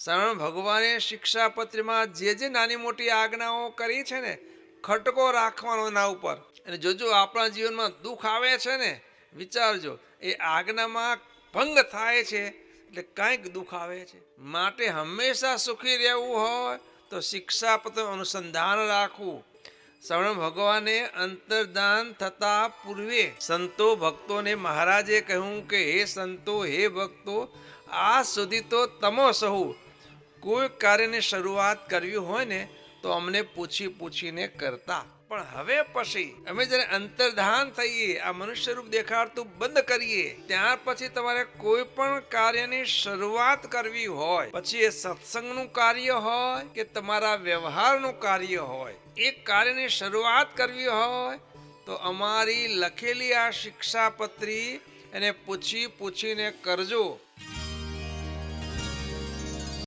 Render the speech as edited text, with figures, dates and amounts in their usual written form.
શરણ ભગવાને શિક્ષાપત્રીમાં જે નાની મોટી આજ્ઞાઓ કરી છે ને, ખટકો રાખવાનો એના ઉપર. અને જોજો આપણા જીવનમાં દુઃખ આવે છે ને, વિચારજો એ આજ્ઞામાં ભંગ થાય છે એટલે કંઈક દુઃખ આવે છે. માટે હંમેશા સુખી રહેવું હોય તો શિક્ષાપત્રનું અનુસંધાન રાખવું. શરણ ભગવાને અંતર્ધાન થતા પૂર્વે સંતો ભક્તોને મહારાજે કહ્યું કે હે સંતો, હે ભક્તો, આ સુધી તો તમો સહુ કોઈ કાર્યની શરૂઆત કરવી હોય ને તો અમને પૂછીને કરતા. પણ હવે પછી અમે જ્યારે અંતર્ધાન થઈએ, આ મનુષ્ય રૂપ દેખાડતું બંધ કરીએ, ત્યાર પછી તમારે કોઈ પણ કાર્યની શરૂઆત કરવી હોય, પછી એ સત્સંગનું કાર્ય હોય કે તમારા વ્યવહારનું કાર્ય હોય, એ કાર્યની શરૂઆત કરવી હોય તો અમારી લખેલી આ શિક્ષાપત્રી એને પૂછીને કરજો.